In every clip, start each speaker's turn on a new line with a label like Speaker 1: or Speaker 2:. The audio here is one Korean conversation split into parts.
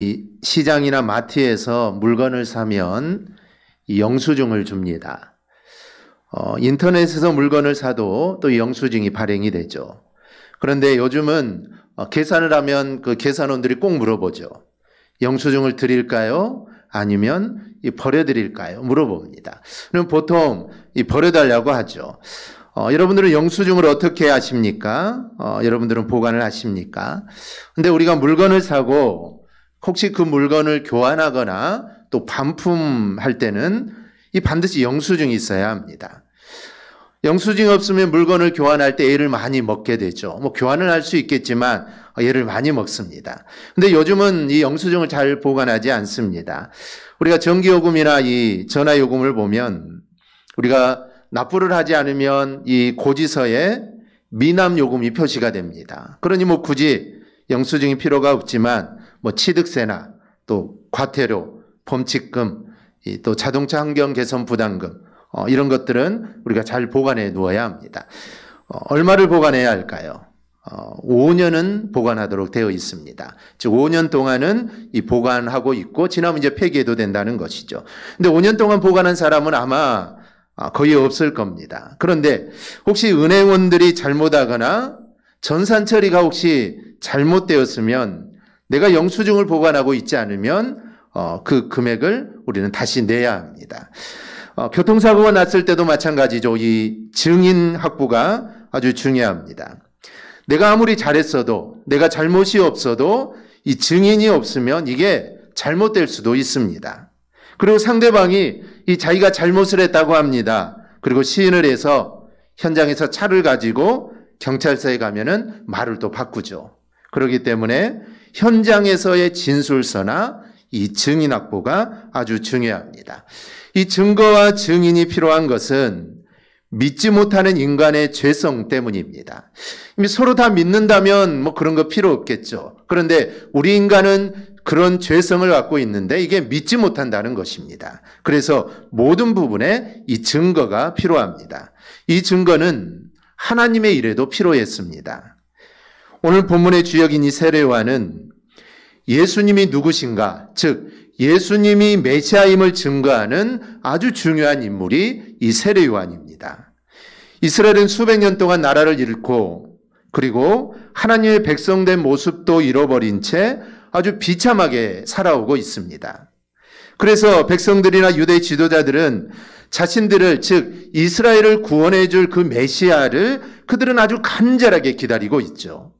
Speaker 1: 이 시장이나 마트에서 물건을 사면 이 영수증을 줍니다. 인터넷에서 물건을 사도 또 영수증이 발행이 되죠. 그런데 요즘은 계산을 하면 그 계산원들이 꼭 물어보죠. 영수증을 드릴까요? 아니면 버려드릴까요? 물어봅니다. 그럼 보통 버려달라고 하죠. 여러분들은 영수증을 어떻게 하십니까? 여러분들은 보관을 하십니까? 근데 우리가 물건을 사고 혹시 그 물건을 교환하거나 또 반품할 때는 반드시 영수증이 있어야 합니다. 영수증이 없으면 물건을 교환할 때 애를 많이 먹게 되죠. 교환을 할 수 있겠지만 애를 많이 먹습니다. 근데 요즘은 이 영수증을 잘 보관하지 않습니다. 우리가 전기요금이나 이 전화요금을 보면 우리가 납부를 하지 않으면 이 고지서에 미납요금이 표시가 됩니다. 그러니 굳이 영수증이 필요가 없지만 취득세나 또 과태료, 범칙금, 또 자동차 환경 개선 부담금 이런 것들은 우리가 잘 보관해 두어야 합니다. 얼마를 보관해야 할까요? 5년은 보관하도록 되어 있습니다. 즉 5년 동안은 보관하고 있고 지나면 이제 폐기해도 된다는 것이죠. 근데 5년 동안 보관한 사람은 아마 거의 없을 겁니다. 그런데 혹시 은행원들이 잘못하거나 전산 처리가 혹시 잘못되었으면 내가 영수증을 보관하고 있지 않으면 그 금액을 우리는 다시 내야 합니다. 교통사고가 났을 때도 마찬가지죠. 이 증인 확보가 아주 중요합니다. 내가 아무리 잘했어도 내가 잘못이 없어도 이 증인이 없으면 이게 잘못될 수도 있습니다. 그리고 상대방이 자기가 잘못을 했다고 합니다. 그리고 시인을 해서 현장에서 차를 가지고 경찰서에 가면은 말을 또 바꾸죠. 그렇기 때문에 현장에서의 진술서나 이 증인 확보가 아주 중요합니다. 이 증거와 증인이 필요한 것은 믿지 못하는 인간의 죄성 때문입니다. 서로 다 믿는다면 그런 거 필요 없겠죠. 그런데 우리 인간은 그런 죄성을 갖고 있는데 이게 믿지 못한다는 것입니다. 그래서 모든 부분에 이 증거가 필요합니다. 이 증거는 하나님의 일에도 필요했습니다. 오늘 본문의 주역인 이 세례요한은 예수님이 누구신가, 즉 예수님이 메시아임을 증거하는 아주 중요한 인물이 이 세례요한입니다. 이스라엘은 수백 년 동안 나라를 잃고 그리고 하나님의 백성된 모습도 잃어버린 채 아주 비참하게 살아오고 있습니다. 그래서 백성들이나 유대 지도자들은 자신들을 즉 이스라엘을 구원해 줄 그 메시아를 그들은 아주 간절하게 기다리고 있죠.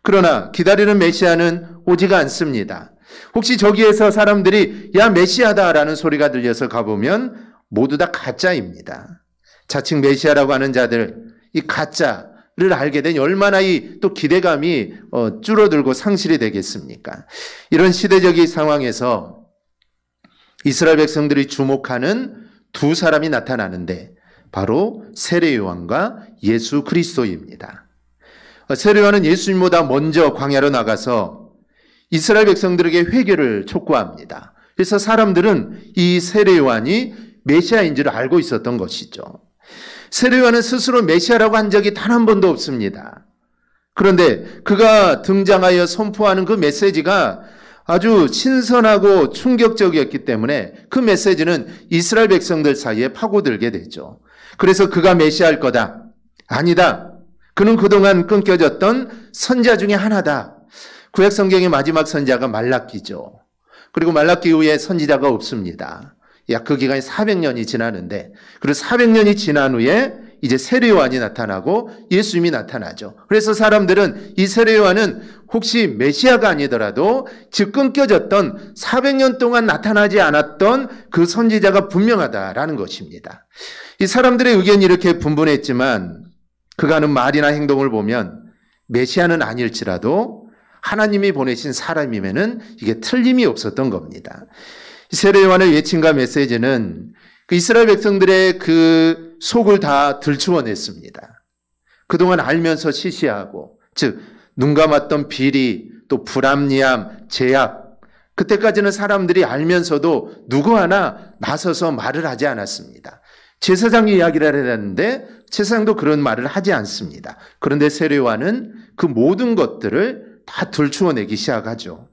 Speaker 1: 그러나 기다리는 메시아는 오지가 않습니다. 혹시 저기에서 사람들이 야 메시아다라는 소리가 들려서 가보면 모두 다 가짜입니다. 자칭 메시아라고 하는 자들 이 가짜를 알게 되니 얼마나 또 기대감이 줄어들고 상실이 되겠습니까? 이런 시대적인 상황에서 이스라엘 백성들이 주목하는 두 사람이 나타나는데 바로 세례요한과 예수 그리스도입니다. 세례요한은 예수님보다 먼저 광야로 나가서 이스라엘 백성들에게 회개를 촉구합니다. 그래서 사람들은 이 세례요한이 메시아인 줄 알고 있었던 것이죠. 세례요한은 스스로 메시아라고 한 적이 단 한 번도 없습니다. 그런데 그가 등장하여 선포하는 그 메시지가 아주 신선하고 충격적이었기 때문에 그 메시지는 이스라엘 백성들 사이에 파고들게 되죠. 그래서 그가 메시아일 거다. 아니다. 그는 그동안 끊겨졌던 선지자 중에 하나다. 구약 성경의 마지막 선지자가 말라기죠. 그리고 말라기 이후에 선지자가 없습니다. 약 그 기간이 400년이 지나는데 그리고 400년이 지난 후에 이제 세례요한이 나타나고 예수님이 나타나죠. 그래서 사람들은 이 세례요한은 혹시 메시아가 아니더라도 즉 끊겨졌던 400년 동안 나타나지 않았던 그 선지자가 분명하다라는 것입니다. 이 사람들의 의견이 이렇게 분분했지만 그가 하는 말이나 행동을 보면 메시아는 아닐지라도 하나님이 보내신 사람이면은 이게 틀림이 없었던 겁니다. 세례요한의 외침과 메시지는 그 이스라엘 백성들의 그 속을 다 들추어냈습니다. 그동안 알면서 시시하고 즉 눈 감았던 비리 또 불합리함, 제약 그때까지는 사람들이 알면서도 누구 하나 나서서 말을 하지 않았습니다. 제사장이 이야기를 했는데 제사장도 그런 말을 하지 않습니다. 그런데 세례요한은 그 모든 것들을 다 들추어내기 시작하죠.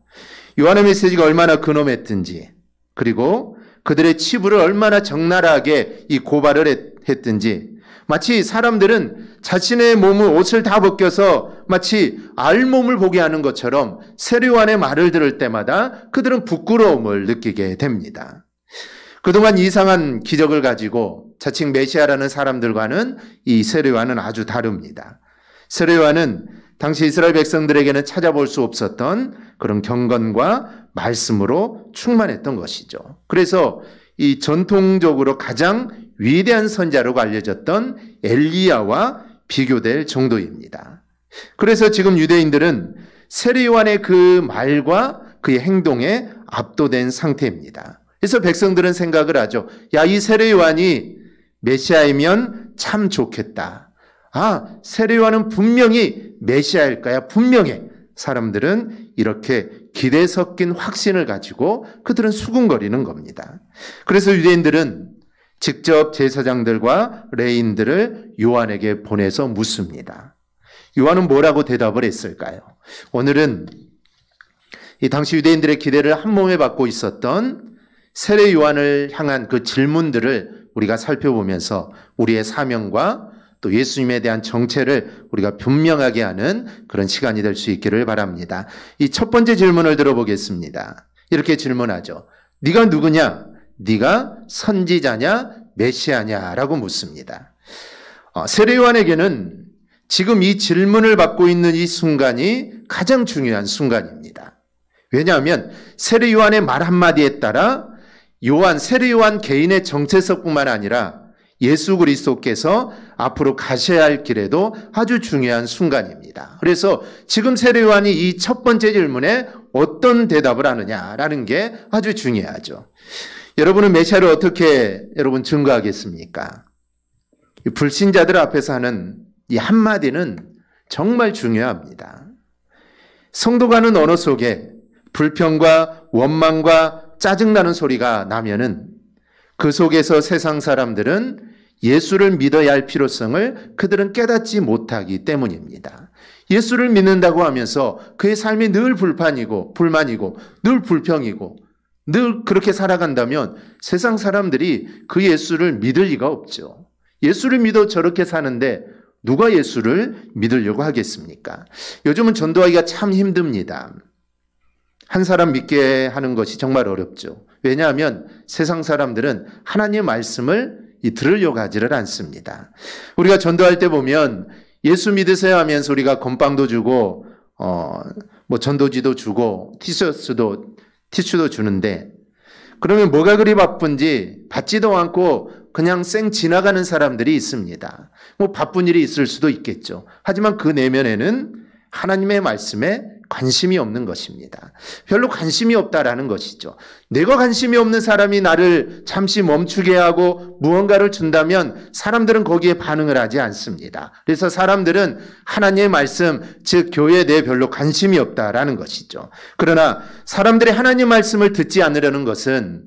Speaker 1: 요한의 메시지가 얼마나 근엄했든지, 그리고 그들의 치부를 얼마나 적나라하게 이 고발을 했든지, 마치 사람들은 자신의 몸을 옷을 다 벗겨서 마치 알몸을 보게 하는 것처럼 세례요한의 말을 들을 때마다 그들은 부끄러움을 느끼게 됩니다. 그동안 이상한 기적을 가지고 자칭 메시아라는 사람들과는 이 세례요한은 아주 다릅니다. 세례요한은 당시 이스라엘 백성들에게는 찾아볼 수 없었던 그런 경건과 말씀으로 충만했던 것이죠. 그래서 이 전통적으로 가장 위대한 선자로 알려졌던 엘리야와 비교될 정도입니다. 그래서 지금 유대인들은 세례요한의 그 말과 그의 행동에 압도된 상태입니다. 그래서 백성들은 생각을 하죠. 야, 이 세례요한이 메시아이면 참 좋겠다. 아, 세례요한은 분명히 메시아일 거야. 분명해. 사람들은 이렇게 기대 섞인 확신을 가지고 그들은 수군거리는 겁니다. 그래서 유대인들은 직접 제사장들과 레인들을 요한에게 보내서 묻습니다. 요한은 뭐라고 대답을 했을까요? 오늘은 이 당시 유대인들의 기대를 한 몸에 받고 있었던 세례 요한을 향한 그 질문들을 우리가 살펴보면서 우리의 사명과 또 예수님에 대한 정체를 우리가 분명하게 하는 그런 시간이 될 수 있기를 바랍니다. 이 첫 번째 질문을 들어보겠습니다. 이렇게 질문하죠. 네가 누구냐? 네가 선지자냐? 메시아냐? 라고 묻습니다. 세례 요한에게는 지금 이 질문을 받고 있는 이 순간이 가장 중요한 순간입니다. 왜냐하면 세례 요한의 말 한마디에 따라 세례 요한 개인의 정체성뿐만 아니라 예수 그리스도께서 앞으로 가셔야 할 길에도 아주 중요한 순간입니다. 그래서 지금 세례 요한이 이 첫 번째 질문에 어떤 대답을 하느냐라는 게 아주 중요하죠. 여러분은 메시아를 어떻게 증거하겠습니까? 불신자들 앞에서 하는 이 한마디는 정말 중요합니다. 성도가 하는 언어 속에 불평과 원망과 짜증나는 소리가 나면은 그 속에서 세상 사람들은 예수를 믿어야 할 필요성을 그들은 깨닫지 못하기 때문입니다. 예수를 믿는다고 하면서 그의 삶이 늘 불만이고 늘 불평이고 늘 그렇게 살아간다면 세상 사람들이 그 예수를 믿을 리가 없죠. 예수를 믿어 저렇게 사는데 누가 예수를 믿으려고 하겠습니까? 요즘은 전도하기가 참 힘듭니다. 한 사람 믿게 하는 것이 정말 어렵죠. 왜냐하면 세상 사람들은 하나님의 말씀을 들으려고 하지를 않습니다. 우리가 전도할 때 보면 예수 믿으세요 하면서 우리가 건빵도 주고 전도지도 주고 티슈도 주는데 그러면 뭐가 그리 바쁜지 받지도 않고 그냥 쌩 지나가는 사람들이 있습니다. 바쁜 일이 있을 수도 있겠죠. 하지만 그 내면에는 하나님의 말씀에 관심이 없는 것입니다. 별로 관심이 없다라는 것이죠. 내가 관심이 없는 사람이 나를 잠시 멈추게 하고 무언가를 준다면 사람들은 거기에 반응을 하지 않습니다. 그래서 사람들은 하나님의 말씀, 즉 교회에 대해 별로 관심이 없다라는 것이죠. 그러나 사람들이 하나님 말씀을 듣지 않으려는 것은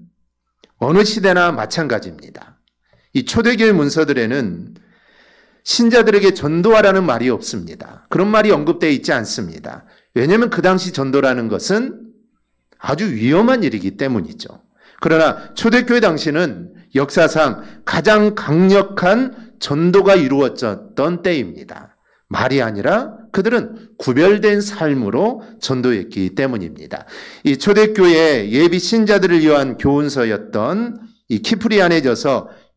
Speaker 1: 어느 시대나 마찬가지입니다. 이 초대교회 문서들에는 신자들에게 전도하라는 말이 없습니다. 그런 말이 언급되어 있지 않습니다. 왜냐하면 그 당시 전도라는 것은 아주 위험한 일이기 때문이죠. 그러나 초대교회 당시는 역사상 가장 강력한 전도가 이루어졌던 때입니다. 말이 아니라 그들은 구별된 삶으로 전도했기 때문입니다. 이 초대교회 예비 신자들을 위한 교훈서였던 이 키프리안의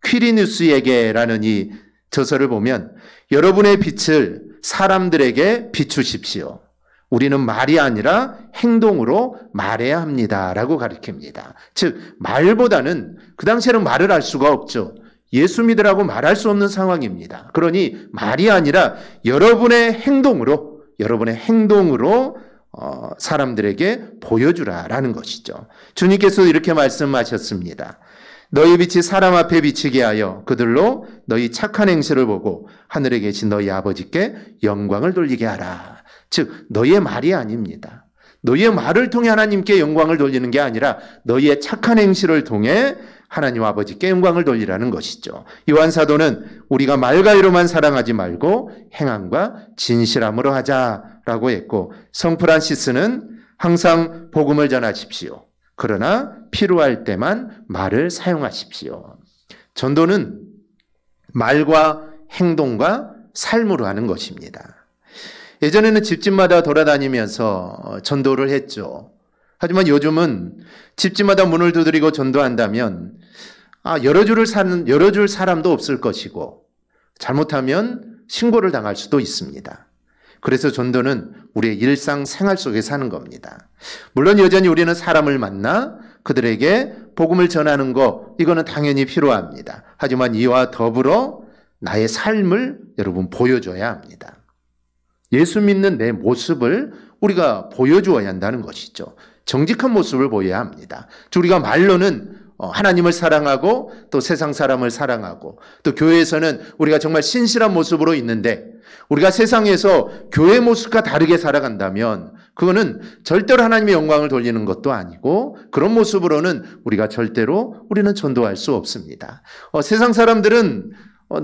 Speaker 1: 퀴리누스에게라는 이 저서를 보면 여러분의 빛을 사람들에게 비추십시오. 우리는 말이 아니라 행동으로 말해야 합니다. 라고 가르칩니다. 즉 말보다는 그 당시에는 말을 할 수가 없죠. 예수 믿으라고 말할 수 없는 상황입니다. 그러니 말이 아니라 여러분의 행동으로 사람들에게 보여주라라는 것이죠. 주님께서 이렇게 말씀하셨습니다. 너희 빛이 사람 앞에 비치게 하여 그들로 너희 착한 행실을 보고 하늘에 계신 너희 아버지께 영광을 돌리게 하라. 즉 너희의 말이 아닙니다. 너희의 말을 통해 하나님께 영광을 돌리는 게 아니라 너희의 착한 행실을 통해 하나님 아버지께 영광을 돌리라는 것이죠. 요한 사도는 우리가 말가이로만 사랑하지 말고 행함과 진실함으로 하자라고 했고, 성 프란시스는 항상 복음을 전하십시오. 그러나 필요할 때만 말을 사용하십시오. 전도는 말과 행동과 삶으로 하는 것입니다. 예전에는 집집마다 돌아다니면서 전도를 했죠. 하지만 요즘은 집집마다 문을 두드리고 전도한다면 열어줄 사람도 없을 것이고 잘못하면 신고를 당할 수도 있습니다. 그래서 전도는 우리의 일상생활 속에 사는 겁니다. 물론 여전히 우리는 사람을 만나 그들에게 복음을 전하는 거 이거는 당연히 필요합니다. 하지만 이와 더불어 나의 삶을 여러분 보여줘야 합니다. 예수 믿는 내 모습을 우리가 보여주어야 한다는 것이죠. 정직한 모습을 보여야 합니다. 우리가 말로는 하나님을 사랑하고 또 세상 사람을 사랑하고 또 교회에서는 우리가 정말 신실한 모습으로 있는데 우리가 세상에서 교회 모습과 다르게 살아간다면 그거는 절대로 하나님의 영광을 돌리는 것도 아니고 그런 모습으로는 우리가 절대로 우리는 전도할 수 없습니다. 세상 사람들은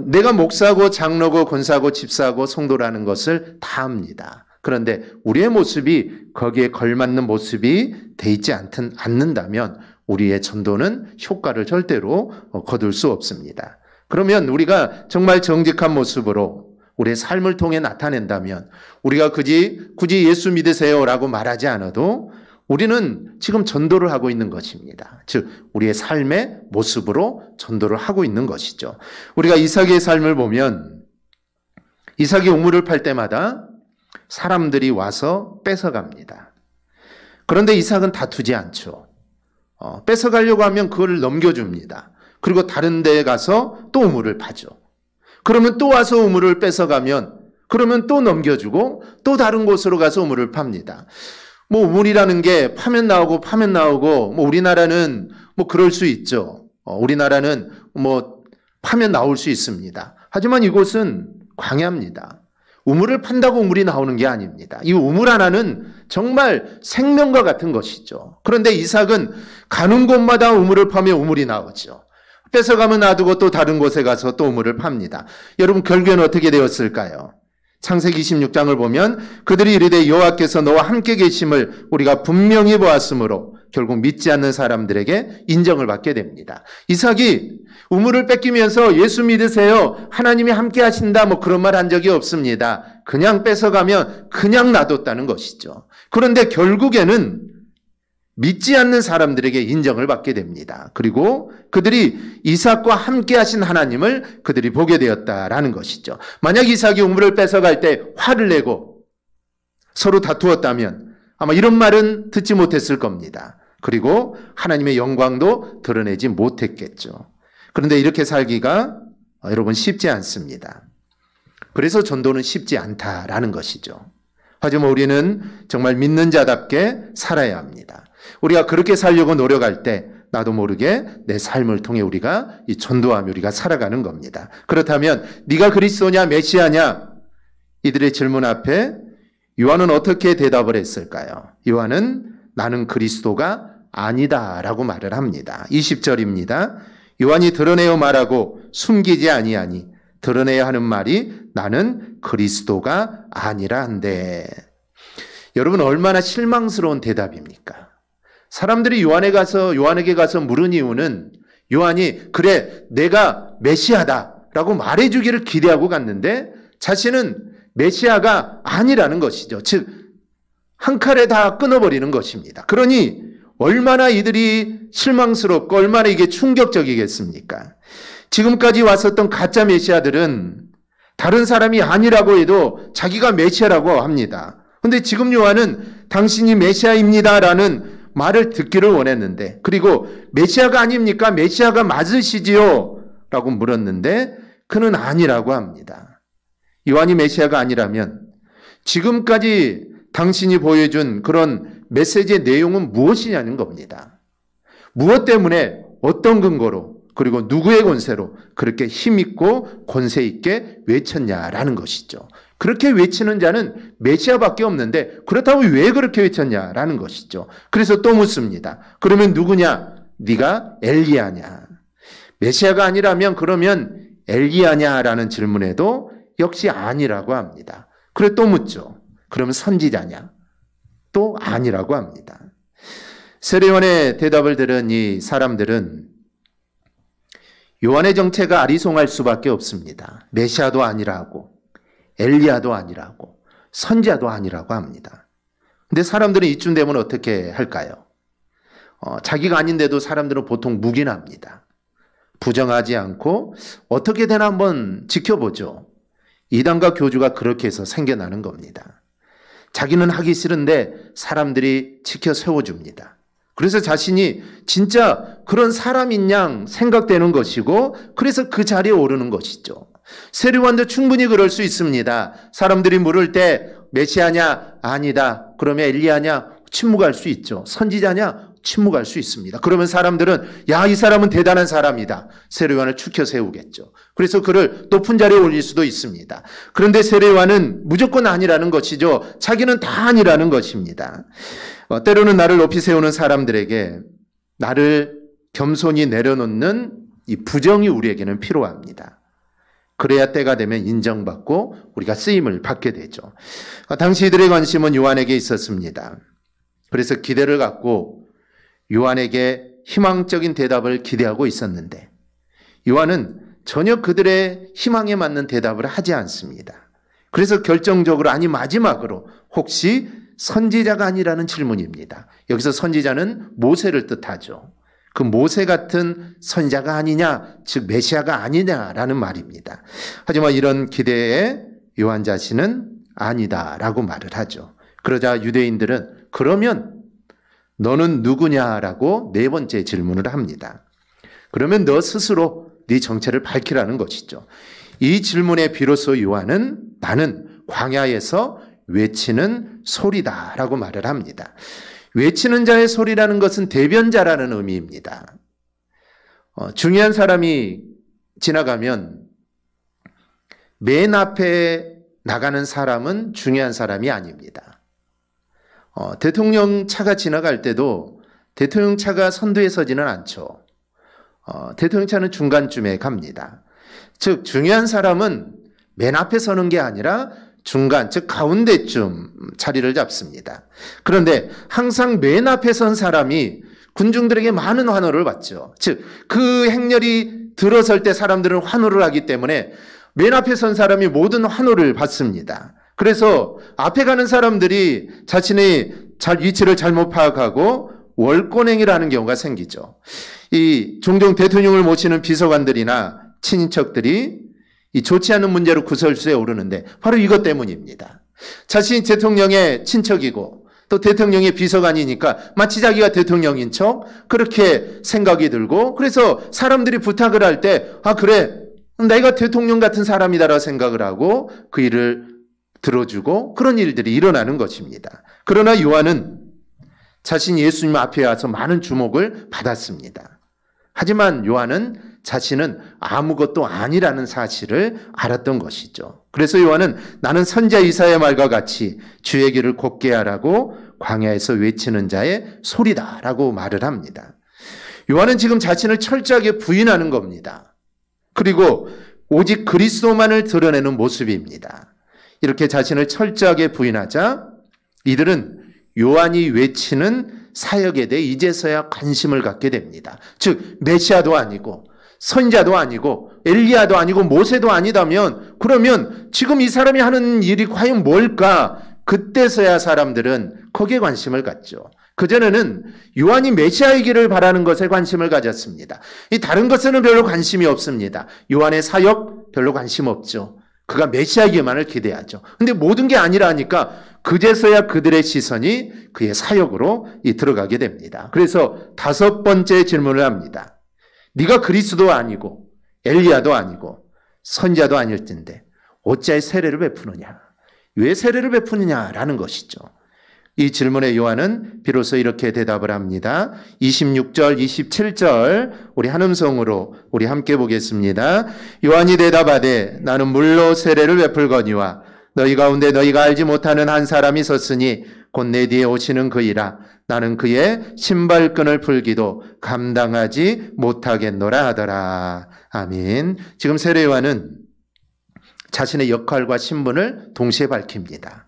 Speaker 1: 내가 목사고 장로고 권사고 집사고 성도라는 것을 다 압니다. 그런데 우리의 모습이 거기에 걸맞는 모습이 돼 있지 않는다면 우리의 전도는 효과를 절대로 거둘 수 없습니다. 그러면 우리가 정말 정직한 모습으로 우리의 삶을 통해 나타낸다면 우리가 굳이 예수 믿으세요라고 말하지 않아도 우리는 지금 전도를 하고 있는 것입니다. 즉 우리의 삶의 모습으로 전도를 하고 있는 것이죠. 우리가 이삭의 삶을 보면 이삭이 우물을 팔 때마다 사람들이 와서 뺏어갑니다. 그런데 이삭은 다투지 않죠. 뺏어가려고 하면 그걸 넘겨줍니다. 그리고 다른 데에 가서 또 우물을 파죠. 그러면 또 와서 우물을 뺏어가면 그러면 또 넘겨주고 또 다른 곳으로 가서 우물을 팝니다. 우물이라는 게 파면 나오고 우리나라는 그럴 수 있죠. 우리나라는 파면 나올 수 있습니다. 하지만 이곳은 광야입니다. 우물을 판다고 우물이 나오는 게 아닙니다. 이 우물 하나는 정말 생명과 같은 것이죠. 그런데 이삭은 가는 곳마다 우물을 파면 우물이 나오죠. 뺏어가면 놔두고 또 다른 곳에 가서 또 우물을 팝니다. 여러분 결국에는 어떻게 되었을까요? 창세기 26장을 보면 그들이 이르되 여호와께서 너와 함께 계심을 우리가 분명히 보았으므로 결국 믿지 않는 사람들에게 인정을 받게 됩니다. 이삭이 우물을 뺏기면서 예수 믿으세요. 하나님이 함께 하신다. 그런 말 한 적이 없습니다. 그냥 뺏어가면 그냥 놔뒀다는 것이죠. 그런데 결국에는 믿지 않는 사람들에게 인정을 받게 됩니다. 그리고 그들이 이삭과 함께 하신 하나님을 그들이 보게 되었다라는 것이죠. 만약 이삭이 우물을 뺏어갈 때 화를 내고 서로 다투었다면 아마 이런 말은 듣지 못했을 겁니다. 그리고 하나님의 영광도 드러내지 못했겠죠. 그런데 이렇게 살기가 여러분 쉽지 않습니다. 그래서 전도는 쉽지 않다라는 것이죠. 하지만 우리는 정말 믿는 자답게 살아야 합니다. 우리가 그렇게 살려고 노력할 때 나도 모르게 내 삶을 통해 우리가 이 전도하며 우리가 살아가는 겁니다. 그렇다면 네가 그리스도냐 메시아냐? 이들의 질문 앞에 요한은 어떻게 대답을 했을까요? 요한은 나는 그리스도가 아니다라고 말을 합니다. 20절입니다. 요한이 드러내어 말하고 숨기지 아니하니 드러내야 하는 말이 나는 그리스도가 아니라 한데. 여러분 얼마나 실망스러운 대답입니까? 사람들이 요한에게 가서 물은 이유는 요한이 그래 내가 메시아다라고 말해주기를 기대하고 갔는데 자신은 메시아가 아니라는 것이죠. 즉 한 칼에 다 끊어버리는 것입니다. 그러니 얼마나 이들이 실망스럽고 얼마나 이게 충격적이겠습니까? 지금까지 왔었던 가짜 메시아들은 다른 사람이 아니라고 해도 자기가 메시아라고 합니다. 그런데 지금 요한은 당신이 메시아입니다라는 말을 듣기를 원했는데 그리고 메시아가 아닙니까? 메시아가 맞으시지요? 라고 물었는데 그는 아니라고 합니다. 요한이 메시아가 아니라면 지금까지 당신이 보여준 그런 메시지의 내용은 무엇이냐는 겁니다. 무엇 때문에 어떤 근거로 그리고 누구의 권세로 그렇게 힘있고 권세 있게 외쳤냐라는 것이죠. 그렇게 외치는 자는 메시아밖에 없는데 그렇다고 왜 그렇게 외쳤냐라는 것이죠. 그래서 또 묻습니다. 그러면 누구냐? 네가 엘리야냐? 메시아가 아니라면 그러면 엘리야냐라는 질문에도 역시 아니라고 합니다. 그래 또 묻죠. 그러면 선지자냐? 또 아니라고 합니다. 세례요한의 대답을 들은 이 사람들은 요한의 정체가 아리송할 수밖에 없습니다. 메시아도 아니라고, 엘리야도 아니라고, 선지자도 아니라고 합니다. 근데 사람들은 이쯤 되면 어떻게 할까요? 자기가 아닌데도 사람들은 보통 묵인합니다. 부정하지 않고 어떻게 되나 한번 지켜보죠. 이단과 교주가 그렇게 해서 생겨나는 겁니다. 자기는 하기 싫은데 사람들이 지켜 세워줍니다. 그래서 자신이 진짜 그런 사람인 양 생각되는 것이고, 그래서 그 자리에 오르는 것이죠. 세례요한도 충분히 그럴 수 있습니다. 사람들이 물을 때 메시아냐? 아니다. 그러면 엘리야냐? 침묵할 수 있죠. 선지자냐? 침묵할 수 있습니다. 그러면 사람들은 야, 이 사람은 대단한 사람이다. 세례요한을 추켜 세우겠죠. 그래서 그를 높은 자리에 올릴 수도 있습니다. 그런데 세례요한은 무조건 아니라는 것이죠. 자기는 다 아니라는 것입니다. 때로는 나를 높이 세우는 사람들에게 나를 겸손히 내려놓는 이 부정이 우리에게는 필요합니다. 그래야 때가 되면 인정받고 우리가 쓰임을 받게 되죠. 당시 이들의 관심은 요한에게 있었습니다. 그래서 기대를 갖고 요한에게 희망적인 대답을 기대하고 있었는데, 요한은 전혀 그들의 희망에 맞는 대답을 하지 않습니다. 그래서 결정적으로, 아니 마지막으로, 혹시 선지자가 아니라는 질문입니다. 여기서 선지자는 모세를 뜻하죠. 그 모세 같은 선지자가 아니냐, 즉 메시아가 아니냐라는 말입니다. 하지만 이런 기대에 요한 자신은 아니다라고 말을 하죠. 그러자 유대인들은 그러면 너는 누구냐라고 네 번째 질문을 합니다. 그러면 너 스스로 네 정체를 밝히라는 것이죠. 이 질문에 비로소 요한은 나는 광야에서 외치는 소리다라고 말을 합니다. 외치는 자의 소리라는 것은 대변자라는 의미입니다. 중요한 사람이 지나가면 맨 앞에 나가는 사람은 중요한 사람이 아닙니다. 대통령 차가 지나갈 때도 대통령 차가 선두에 서지는 않죠. 대통령 차는 중간쯤에 갑니다. 즉 중요한 사람은 맨 앞에 서는 게 아니라 중간, 즉 가운데쯤 자리를 잡습니다. 그런데 항상 맨 앞에 선 사람이 군중들에게 많은 환호를 받죠. 즉 그 행렬이 들어설 때 사람들은 환호를 하기 때문에 맨 앞에 선 사람이 모든 환호를 받습니다. 그래서 앞에 가는 사람들이 자신의 위치를 잘못 파악하고 월권행위를 경우가 생기죠. 이 종종 대통령을 모시는 비서관들이나 친인척들이 이 좋지 않은 문제로 구설수에 오르는데 바로 이것 때문입니다. 자신이 대통령의 친척이고 또 대통령의 비서관이니까 마치 자기가 대통령인 척 그렇게 생각이 들고, 그래서 사람들이 부탁을 할 때 그래, 내가 대통령 같은 사람이다라고 생각을 하고 그 일을 들어주고 그런 일들이 일어나는 것입니다. 그러나 요한은 자신이 예수님 앞에 와서 많은 주목을 받았습니다. 하지만 요한은 자신은 아무것도 아니라는 사실을 알았던 것이죠. 그래서 요한은 나는 선지자 이사야의 말과 같이 주의 길을 곱게 하라고 광야에서 외치는 자의 소리다라고 말을 합니다. 요한은 지금 자신을 철저하게 부인하는 겁니다. 그리고 오직 그리스도만을 드러내는 모습입니다. 이렇게 자신을 철저하게 부인하자 이들은 요한이 외치는 사역에 대해 이제서야 관심을 갖게 됩니다. 즉 메시아도 아니고 선지자도 아니고 엘리야도 아니고 모세도 아니다면 그러면 지금 이 사람이 하는 일이 과연 뭘까? 그때서야 사람들은 거기에 관심을 갖죠. 그전에는 요한이 메시아이기를 바라는 것에 관심을 가졌습니다. 이 다른 것에는 별로 관심이 없습니다. 요한의 사역 별로 관심 없죠. 그가 메시아이기만을 기대하죠. 근데 모든 게 아니라니까 그제서야 그들의 시선이 그의 사역으로 들어가게 됩니다. 그래서 다섯 번째 질문을 합니다. 네가 그리스도 아니고 엘리야도 아니고 선지자도 아닐 텐데 어찌하여 세례를 베푸느냐? 왜 세례를 베푸느냐라는 것이죠. 이 질문에 요한은 비로소 이렇게 대답을 합니다. 26절, 27절 우리 한 음성으로 우리 함께 보겠습니다. 요한이 대답하되 나는 물로 세례를 베풀거니와 너희 가운데 너희가 알지 못하는 한 사람이 섰으니 곧 내 뒤에 오시는 그이라. 나는 그의 신발끈을 풀기도 감당하지 못하겠노라 하더라. 아멘. 지금 세례 요한은 자신의 역할과 신분을 동시에 밝힙니다.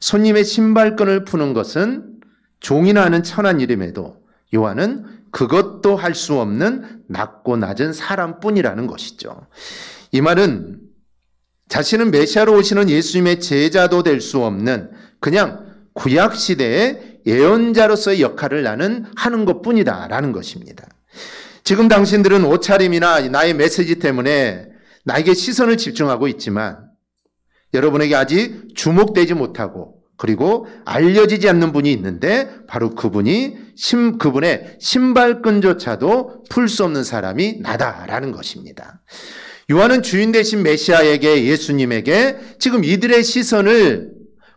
Speaker 1: 손님의 신발끈을 푸는 것은 종이나 하는 천한 일임에도 요한은 그것도 할 수 없는 낮고 낮은 사람뿐이라는 것이죠. 이 말은 자신은 메시아로 오시는 예수님의 제자도 될 수 없는 그냥 구약시대의 예언자로서의 역할을 나는 하는 것뿐이다라는 것입니다. 지금 당신들은 옷차림이나 나의 메시지 때문에 나에게 시선을 집중하고 있지만 여러분에게 아직 주목되지 못하고 그리고 알려지지 않는 분이 있는데 바로 그분의 신발끈조차도 풀 수 없는 사람이 나다라는 것입니다. 요한은 주인 되신 메시아에게 예수님에게 지금 이들의 시선을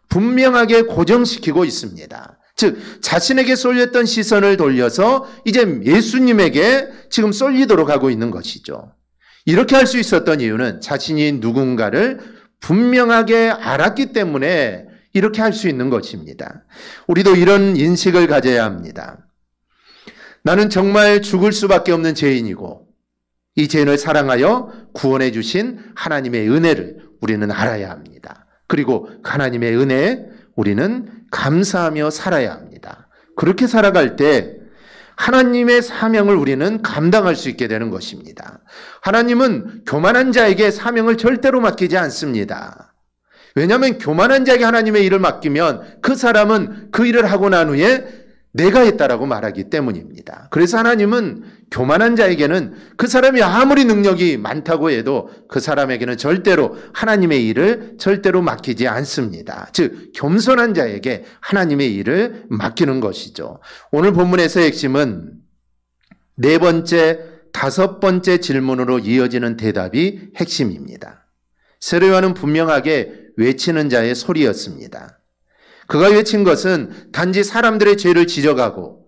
Speaker 1: 분명하게 고정시키고 있습니다. 즉 자신에게 쏠렸던 시선을 돌려서 이제 예수님에게 지금 쏠리도록 하고 있는 것이죠. 이렇게 할 수 있었던 이유는 자신이 누군가를 분명하게 알았기 때문에 이렇게 할 수 있는 것입니다. 우리도 이런 인식을 가져야 합니다. 나는 정말 죽을 수밖에 없는 죄인이고 이 죄인을 사랑하여 구원해 주신 하나님의 은혜를 우리는 알아야 합니다. 그리고 하나님의 은혜에 우리는 감사하며 살아야 합니다. 그렇게 살아갈 때 하나님의 사명을 우리는 감당할 수 있게 되는 것입니다. 하나님은 교만한 자에게 사명을 절대로 맡기지 않습니다. 왜냐하면 교만한 자에게 하나님의 일을 맡기면 그 사람은 그 일을 하고 난 후에 내가 했다라고 말하기 때문입니다. 그래서 하나님은 교만한 자에게는 그 사람이 아무리 능력이 많다고 해도 그 사람에게는 절대로 하나님의 일을 절대로 맡기지 않습니다. 즉 겸손한 자에게 하나님의 일을 맡기는 것이죠. 오늘 본문에서의 핵심은 네 번째, 다섯 번째 질문으로 이어지는 대답이 핵심입니다. 세례요한은 분명하게 외치는 자의 소리였습니다. 그가 외친 것은 단지 사람들의 죄를 지적하고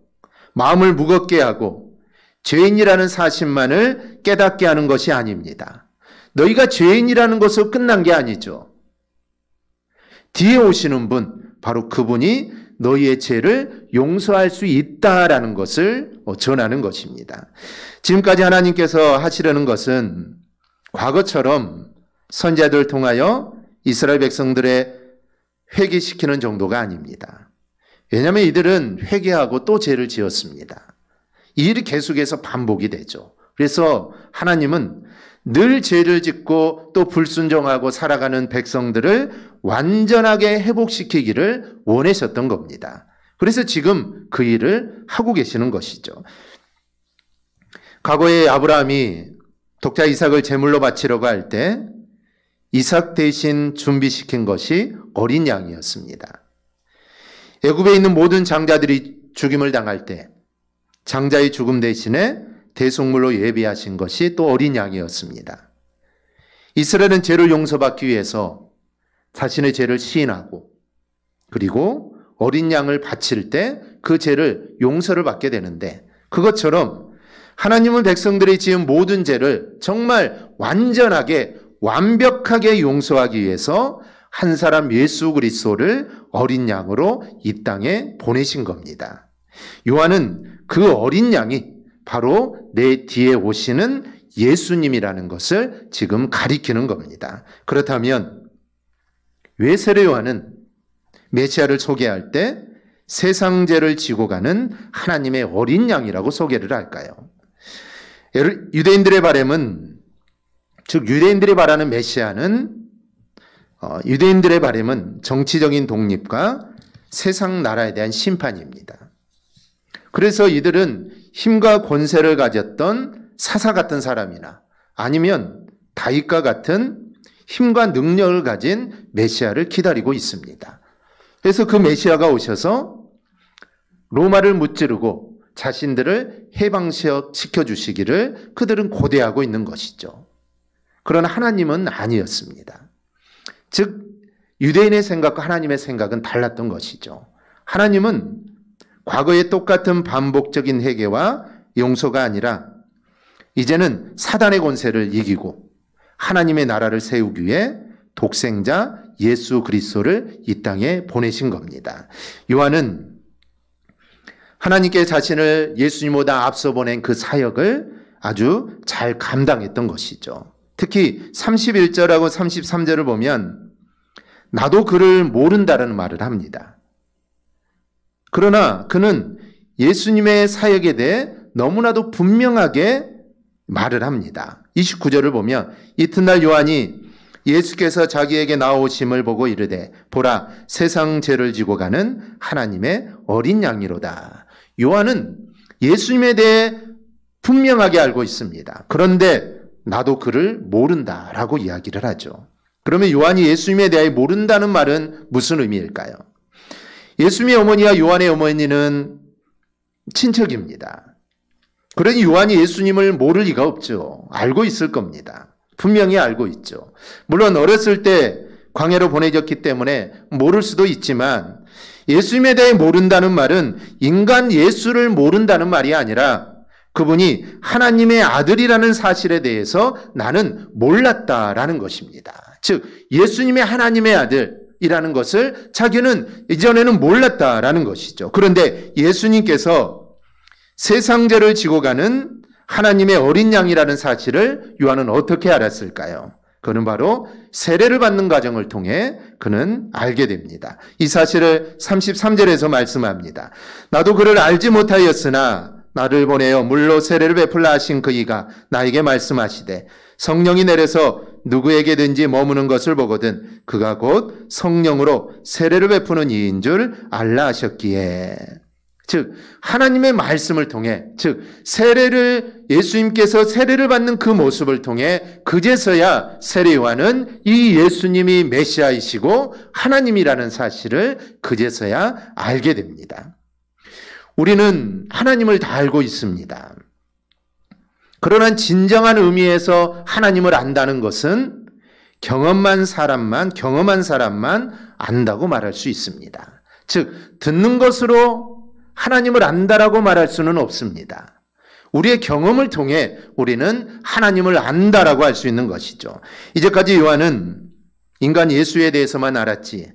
Speaker 1: 마음을 무겁게 하고 죄인이라는 사실만을 깨닫게 하는 것이 아닙니다. 너희가 죄인이라는 것으로 끝난 게 아니죠. 뒤에 오시는 분, 바로 그분이 너희의 죄를 용서할 수 있다라는 것을 전하는 것입니다. 지금까지 하나님께서 하시려는 것은 과거처럼 선지자들을 통하여 이스라엘 백성들의 회개시키는 정도가 아닙니다. 왜냐하면 이들은 회개하고 또 죄를 지었습니다. 이 일이 계속해서 반복이 되죠. 그래서 하나님은 늘 죄를 짓고 또 불순종하고 살아가는 백성들을 완전하게 회복시키기를 원하셨던 겁니다. 그래서 지금 그 일을 하고 계시는 것이죠. 과거에 아브라함이 독자 이삭을 제물로 바치려고 할 때 이삭 대신 준비시킨 것이 어린 양이었습니다. 애굽에 있는 모든 장자들이 죽임을 당할 때 장자의 죽음 대신에 대속물로 예비하신 것이 또 어린 양이었습니다. 이스라엘은 죄를 용서받기 위해서 자신의 죄를 시인하고 그리고 어린 양을 바칠 때 그 죄를 용서를 받게 되는데 그것처럼 하나님은 백성들이 지은 모든 죄를 정말 완전하게 완벽하게 용서하기 위해서 한 사람 예수 그리스도를 어린 양으로 이 땅에 보내신 겁니다. 요한은 그 어린 양이 바로 내 뒤에 오시는 예수님이라는 것을 지금 가리키는 겁니다. 그렇다면 왜 세례 요한은 메시아를 소개할 때 세상 죄를 지고 가는 하나님의 어린 양이라고 소개를 할까요? 유대인들의 바람은 즉 유대인들이 바라는 메시아는 유대인들의 바람은 정치적인 독립과 세상 나라에 대한 심판입니다. 그래서 이들은 힘과 권세를 가졌던 사사 같은 사람이나 아니면 다윗과 같은 힘과 능력을 가진 메시아를 기다리고 있습니다. 그래서 그 메시아가 오셔서 로마를 무찌르고 자신들을 해방시켜 주시기를 그들은 고대하고 있는 것이죠. 그러나 하나님은 아니었습니다. 즉 유대인의 생각과 하나님의 생각은 달랐던 것이죠. 하나님은 과거의 똑같은 반복적인 회개와 용서가 아니라 이제는 사단의 권세를 이기고 하나님의 나라를 세우기 위해 독생자 예수 그리스도를 이 땅에 보내신 겁니다. 요한은 하나님께 자신을 예수님보다 앞서 보낸 그 사역을 아주 잘 감당했던 것이죠. 특히 31절하고 33절을 보면 나도 그를 모른다라는 말을 합니다. 그러나 그는 예수님의 사역에 대해 너무나도 분명하게 말을 합니다. 29절을 보면 이튿날 요한이 예수께서 자기에게 나오심을 보고 이르되 보라 세상 죄를 지고 가는 하나님의 어린 양이로다. 요한은 예수님에 대해 분명하게 알고 있습니다. 그런데 나도 그를 모른다라고 이야기를 하죠. 그러면 요한이 예수님에 대해 모른다는 말은 무슨 의미일까요? 예수님의 어머니와 요한의 어머니는 친척입니다. 그러니 요한이 예수님을 모를 리가 없죠. 알고 있을 겁니다. 분명히 알고 있죠. 물론 어렸을 때 광야로 보내졌기 때문에 모를 수도 있지만 예수님에 대해 모른다는 말은 인간 예수를 모른다는 말이 아니라 그분이 하나님의 아들이라는 사실에 대해서 나는 몰랐다라는 것입니다. 즉 예수님의 하나님의 아들이라는 것을 자기는 이전에는 몰랐다라는 것이죠. 그런데 예수님께서 세상 죄를 지고 가는 하나님의 어린 양이라는 사실을 요한은 어떻게 알았을까요? 그는 바로 세례를 받는 과정을 통해 그는 알게 됩니다. 이 사실을 33절에서 말씀합니다. 나도 그를 알지 못하였으나 나를 보내어 물로 세례를 베풀라 하신 그이가 나에게 말씀하시되 성령이 내려서 누구에게든지 머무는 것을 보거든 그가 곧 성령으로 세례를 베푸는 이인 줄 알라 하셨기에. 즉 하나님의 말씀을 통해 즉 예수님께서 세례를 받는 그 모습을 통해 그제서야 세례 요한은 이 예수님이 메시아이시고 하나님이라는 사실을 그제서야 알게 됩니다. 우리는 하나님을 다 알고 있습니다. 그러나 진정한 의미에서 하나님을 안다는 것은 경험한 사람만 안다고 말할 수 있습니다. 즉 듣는 것으로 하나님을 안다라고 말할 수는 없습니다. 우리의 경험을 통해 우리는 하나님을 안다라고 할 수 있는 것이죠. 이제까지 요한은 인간 예수에 대해서만 알았지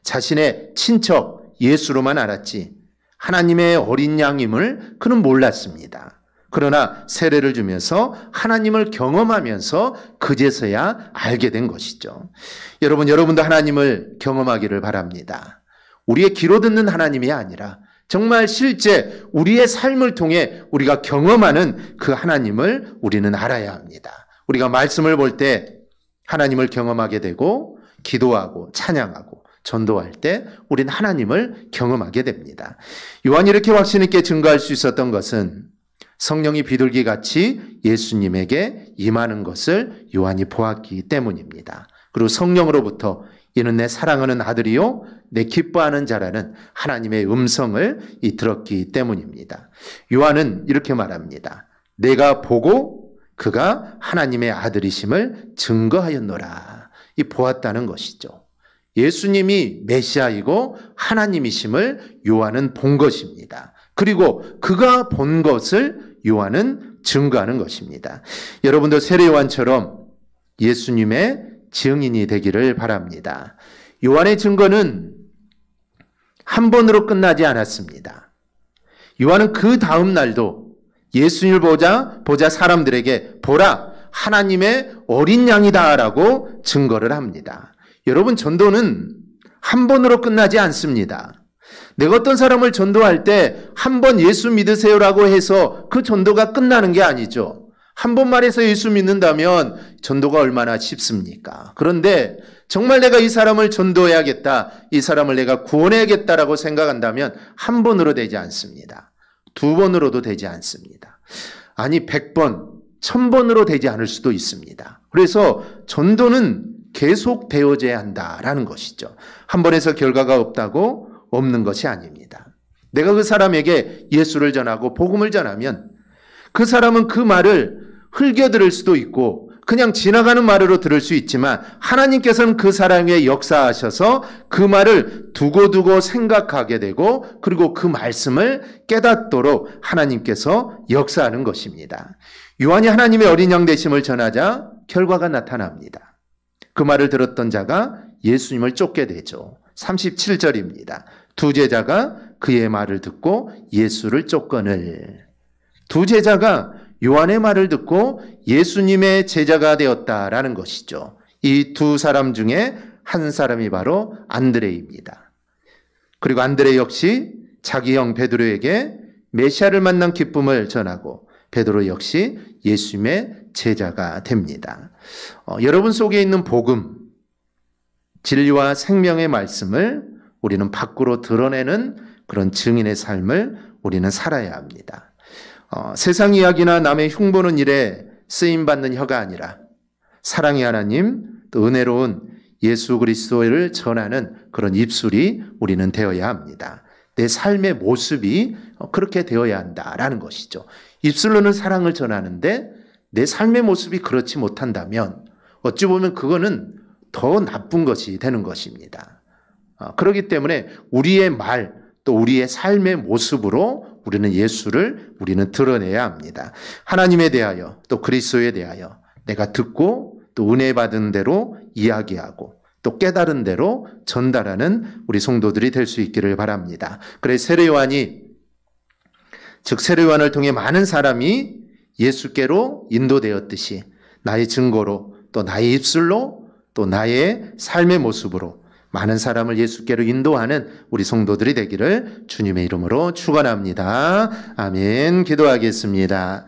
Speaker 1: 자신의 친척 예수로만 알았지 하나님의 어린 양임을 그는 몰랐습니다. 그러나 세례를 주면서 하나님을 경험하면서 그제서야 알게 된 것이죠. 여러분도 하나님을 경험하기를 바랍니다. 우리의 귀로 듣는 하나님이 아니라 정말 실제 우리의 삶을 통해 우리가 경험하는 그 하나님을 우리는 알아야 합니다. 우리가 말씀을 볼 때 하나님을 경험하게 되고 기도하고 찬양하고 전도할 때 우리는 하나님을 경험하게 됩니다. 요한이 이렇게 확신 있게 증거할 수 있었던 것은 성령이 비둘기같이 예수님에게 임하는 것을 요한이 보았기 때문입니다. 그리고 성령으로부터 이는 내 사랑하는 아들이요 내 기뻐하는 자라는 하나님의 음성을 들었기 때문입니다. 요한은 이렇게 말합니다. 내가 보고 그가 하나님의 아들이심을 증거하였노라. 이 보았다는 것이죠. 예수님이 메시아이고 하나님이심을 요한은 본 것입니다. 그리고 그가 본 것을 요한은 증거하는 것입니다. 여러분도 세례 요한처럼 예수님의 증인이 되기를 바랍니다. 요한의 증거는 한 번으로 끝나지 않았습니다. 요한은 그 다음 날도 예수님을 보자 사람들에게 보라 하나님의 어린 양이다라고 증거를 합니다. 여러분 전도는 한 번으로 끝나지 않습니다. 내가 어떤 사람을 전도할 때 한 번 예수 믿으세요라고 해서 그 전도가 끝나는 게 아니죠. 한 번 말해서 예수 믿는다면 전도가 얼마나 쉽습니까? 그런데 정말 내가 이 사람을 전도해야겠다, 이 사람을 내가 구원해야겠다라고 생각한다면 한 번으로 되지 않습니다. 두 번으로도 되지 않습니다. 아니 100번, 1000번으로 되지 않을 수도 있습니다. 그래서 전도는 계속 되어져야 한다라는 것이죠. 한 번에서 결과가 없는 것이 아닙니다. 내가 그 사람에게 예수를 전하고 복음을 전하면 그 사람은 그 말을 흘겨들을 수도 있고 그냥 지나가는 말으로 들을 수 있지만 하나님께서는 그 사람에 역사하셔서 그 말을 두고두고 생각하게 되고 그리고 그 말씀을 깨닫도록 하나님께서 역사하는 것입니다. 요한이 하나님의 어린 양 되심을 전하자 결과가 나타납니다. 그 말을 들었던 자가 예수님을 쫓게 되죠. 37절입니다. 두 제자가 그의 말을 듣고 예수를 쫓거늘. 두 제자가 요한의 말을 듣고 예수님의 제자가 되었다라는 것이죠. 이 두 사람 중에 한 사람이 바로 안드레입니다. 그리고 안드레 역시 자기 형 베드로에게 메시아를 만난 기쁨을 전하고 베드로 역시 예수님의 제자가 됩니다. 여러분 속에 있는 복음, 진리와 생명의 말씀을 우리는 밖으로 드러내는 그런 증인의 삶을 우리는 살아야 합니다. 세상 이야기나 남의 흉보는 일에 쓰임받는 혀가 아니라 사랑의 하나님, 또 은혜로운 예수 그리스도를 전하는 그런 입술이 우리는 되어야 합니다. 내 삶의 모습이 그렇게 되어야 한다라는 것이죠. 입술로는 사랑을 전하는데 내 삶의 모습이 그렇지 못한다면 어찌 보면 그거는 더 나쁜 것이 되는 것입니다. 그렇기 때문에 우리의 말, 또 우리의 삶의 모습으로 우리는 예수를 우리는 드러내야 합니다. 하나님에 대하여 또 그리스도에 대하여 내가 듣고 또 은혜 받은 대로 이야기하고 또 깨달은 대로 전달하는 우리 성도들이 될 수 있기를 바랍니다. 그래서 세례요한이 즉 세례요한을 통해 많은 사람이 예수께로 인도되었듯이 나의 증거로 또 나의 입술로 또 나의 삶의 모습으로 많은 사람을 예수께로 인도하는 우리 성도들이 되기를 주님의 이름으로 축원합니다. 아멘. 기도하겠습니다.